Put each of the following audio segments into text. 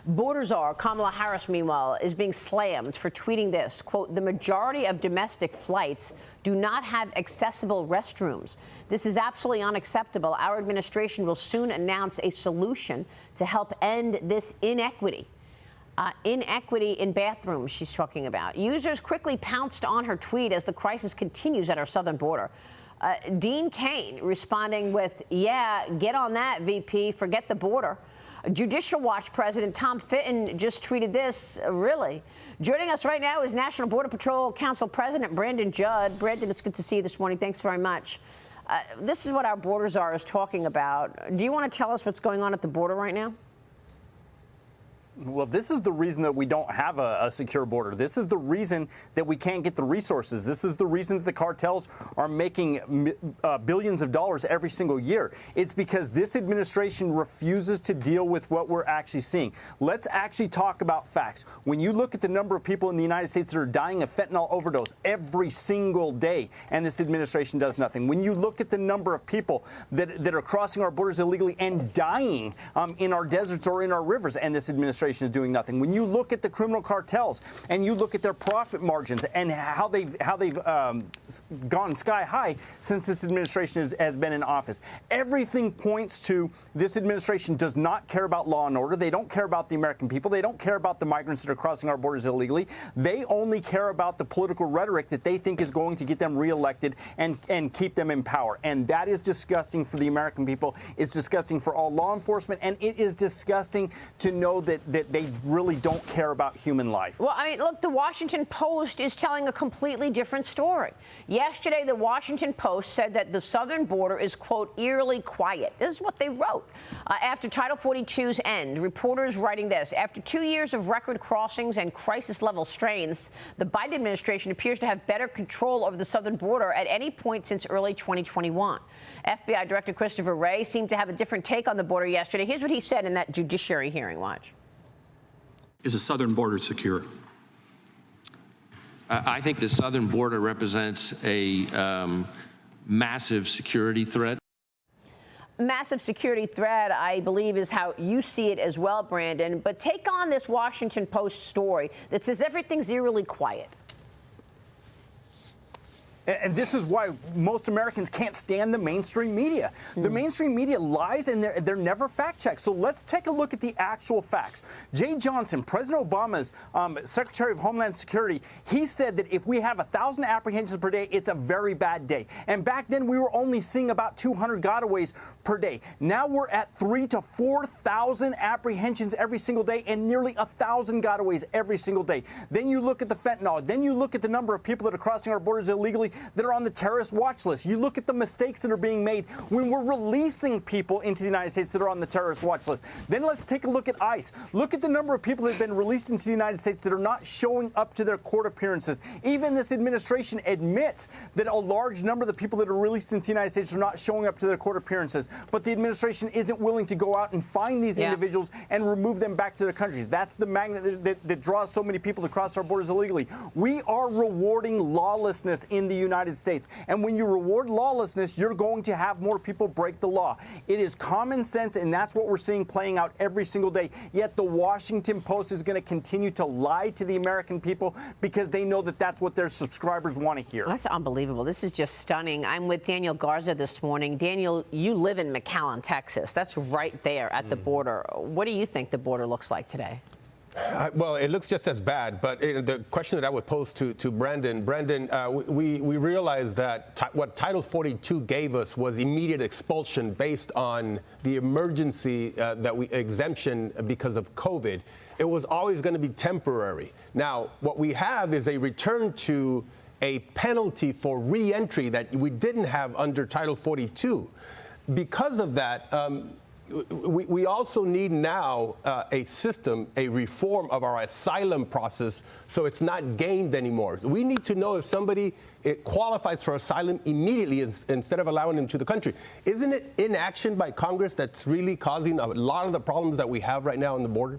Border czar Kamala Harris, meanwhile, is being slammed for tweeting this, quote, "The majority of domestic flights do not have accessible restrooms. This is absolutely unacceptable. Our administration will soon announce a solution to help end this inequity." Inequity in bathrooms, she's talking about. Users quickly pounced on her tweet as the crisis continues at our southern border. Dean Cain responding with, "Yeah, get on that, VP, forget the border." Judicial Watch President Tom Fitton just tweeted this, really. Joining us right now is National Border Patrol Council President Brandon Judd. Brandon, it's good to see you this morning. Thanks very much. This is what our border czar is talking about. Do you want to tell us what's going on at the border right now? Well, this is the reason that we don't have a secure border. This is the reason that we can't get the resources. This is the reason that the cartels are making billions of dollars every single year. It's because this administration refuses to deal with what we're actually seeing. Let's actually talk about facts. When you look at the number of people in the United States that are dying of fentanyl overdose every single day, and this administration does nothing. When you look at the number of people that are crossing our borders illegally and dying in our deserts or in our rivers, and this administration is doing nothing. When you look at the criminal cartels and you look at their profit margins and how they've gone sky high since this administration has been in office, everything points to this administration does not care about law and order. They don't care about the American people. They don't care about the migrants that are crossing our borders illegally. They only care about the political rhetoric that they think is going to get them reelected and keep them in power. And that is disgusting for the American people. It's disgusting for all law enforcement, and it is disgusting to know that they really don't care about human life. Well, I mean, look, the Washington Post is telling a completely different story. Yesterday, the Washington Post said that the southern border is, quote, eerily quiet. This is what they wrote. After Title 42's end, reporters writing this: after 2 years of record crossings and crisis-level strains, the Biden administration appears to have better control over the southern border at any point since early 2021. FBI Director Christopher Wray seemed to have a different take on the border yesterday. Here's what he said in that judiciary hearing. Watch. Is the southern border secure? I think the southern border represents a massive security threat. Massive security threat, I believe, is how you see it as well, Brandon. But take on this Washington Post story that says everything's eerily quiet. And this is why most Americans can't stand the mainstream media. The mainstream media lies, and they're never fact-checked. So let's take a look at the actual facts. Jay Johnson, President Obama's Secretary of Homeland Security, he said that if we have 1,000 apprehensions per day, it's a very bad day. And back then, we were only seeing about 200 gotaways per day. Now we're at 3,000 to 4,000 apprehensions every single day and nearly 1,000 gotaways every single day. Then you look at the fentanyl. Then you look at the number of people that are crossing our borders illegally that are on the terrorist watch list. You look at the mistakes that are being made when we're releasing people into the United States that are on the terrorist watch list. Then let's take a look at ICE. Look at the number of people that have been released into the United States that are not showing up to their court appearances. Even this administration admits that a large number of the people that are released into the United States are not showing up to their court appearances. But the administration isn't willing to go out and find these individuals and remove them back to their countries. That's the magnet that draws so many people to cross our borders illegally. We are rewarding lawlessness in the United States. And when you reward lawlessness, you're going to have more people break the law. It is common sense, and that's what we're seeing playing out every single day. Yet the Washington Post is going to continue to lie to the American people because they know that that's what their subscribers want to hear. That's unbelievable. This is just stunning. I'm with Daniel Garza this morning. Daniel, you live in McAllen, Texas. That's right there at the border. What do you think the border looks like today? Well, it looks just as bad, but the question that I would pose to Brandon, we realized that what Title 42 gave us was immediate expulsion based on the emergency exemption because of COVID. It was always going to be temporary. Now, what we have is a return to a penalty for re-entry that we didn't have under Title 42. Because of that, we also need now a system, a reform of our asylum process so it's not gamed anymore. We need to know if somebody qualifies for asylum immediately instead of allowing them to the country. Isn't it inaction by Congress that's really causing a lot of the problems that we have right now on the border?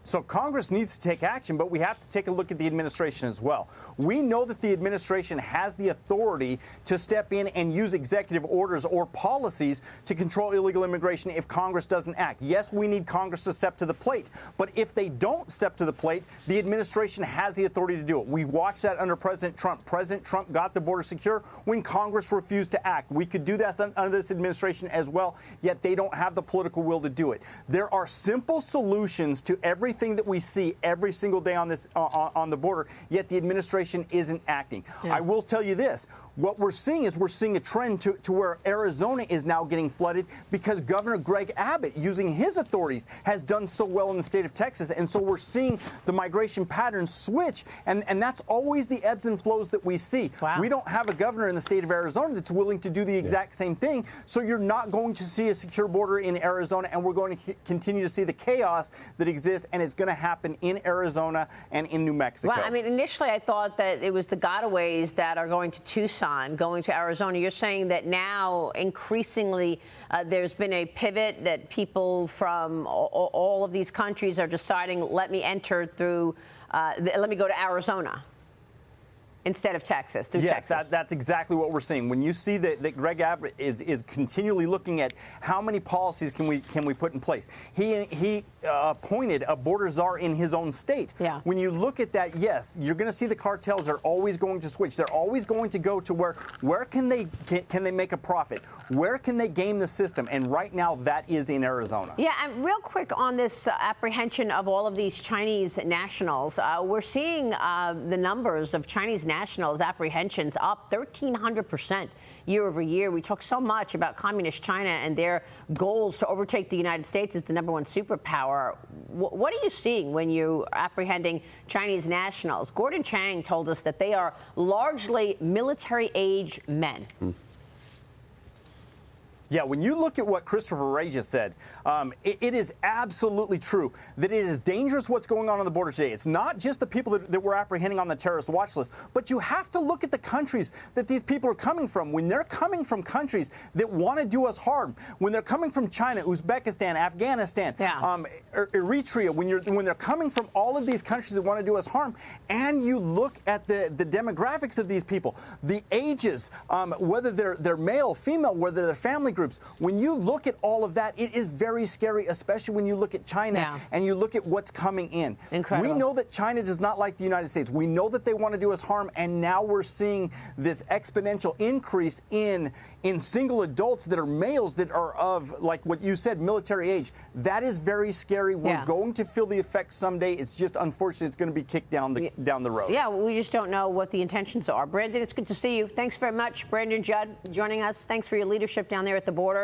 So Congress needs to take action, but we have to take a look at the administration as well. We know that the administration has the authority to step in and use executive orders or policies to control illegal immigration if Congress doesn't act. Yes, we need Congress to step to the plate, but if they don't step to the plate, the administration has the authority to do it. We watched that under President Trump. President Trump got the border secure when Congress refused to act. We could do that under this administration as well, yet they don't have the political will to do it. There are simple solutions to everything that we see every single day on this on the border, yet the administration isn't acting. Yeah. I will tell you this. What we're seeing is we're seeing a trend to where Arizona is now getting flooded because Governor Greg Abbott, using his authorities, has done so well in the state of Texas. And so we're seeing the migration patterns switch. And that's always the ebbs and flows that we see. Wow. We don't have a governor in the state of Arizona that's willing to do the exact same thing. So you're not going to see a secure border in Arizona, and we're going to continue to see the chaos that exists, and it's going to happen in Arizona and in New Mexico. Well, I mean, initially I thought that it was the gotaways that are going to Tucson, going to Arizona. You're saying that now increasingly there's been a pivot, that people from all of these countries are deciding, let me enter through, let me go to Arizona instead of Texas, through Yes, Texas. that's exactly what we're seeing. When you see that Greg Abbott is continually looking at how many policies can we put in place. He appointed a border czar in his own state. Yeah. When you look at that, yes, you're going to see the cartels are always going to switch. They're always going to go to where can they make a profit? Where can they game the system? And right now, that is in Arizona. Yeah, and real quick on this apprehension of all of these Chinese nationals, we're seeing the numbers of Chinese nationals apprehensions up 1,300% year over year. We talk so much about communist China and their goals to overtake the United States as the #1 superpower. What are you seeing when you're apprehending Chinese nationals? Gordon Chang told us that they are largely military-age men. Yeah, when you look at what Christopher Wray just said, it is absolutely true that it is dangerous what's going on the border today. It's not just the people that we're apprehending on the terrorist watch list, but you have to look at the countries that these people are coming from. When they're coming from countries that want to do us harm, when they're coming from China, Uzbekistan, Afghanistan, Eritrea, when they're coming from all of these countries that want to do us harm, and you look at the demographics of these people, the ages, whether they're male, female, whether they're family groups. When you look at all of that, it is very scary, especially when you look at China and you look at what's coming in. Incredible. We know that China does not like the United States. We know that they want to do us harm, and now we're seeing this exponential increase in single adults that are males that are of, like what you said, military age. That is very scary. We're going to feel the effects someday. It's just unfortunate it's going to be kicked down the road. Yeah, we just don't know what the intentions are. Brandon, it's good to see you. Thanks very much. Brandon Judd joining us. Thanks for your leadership down there at the border.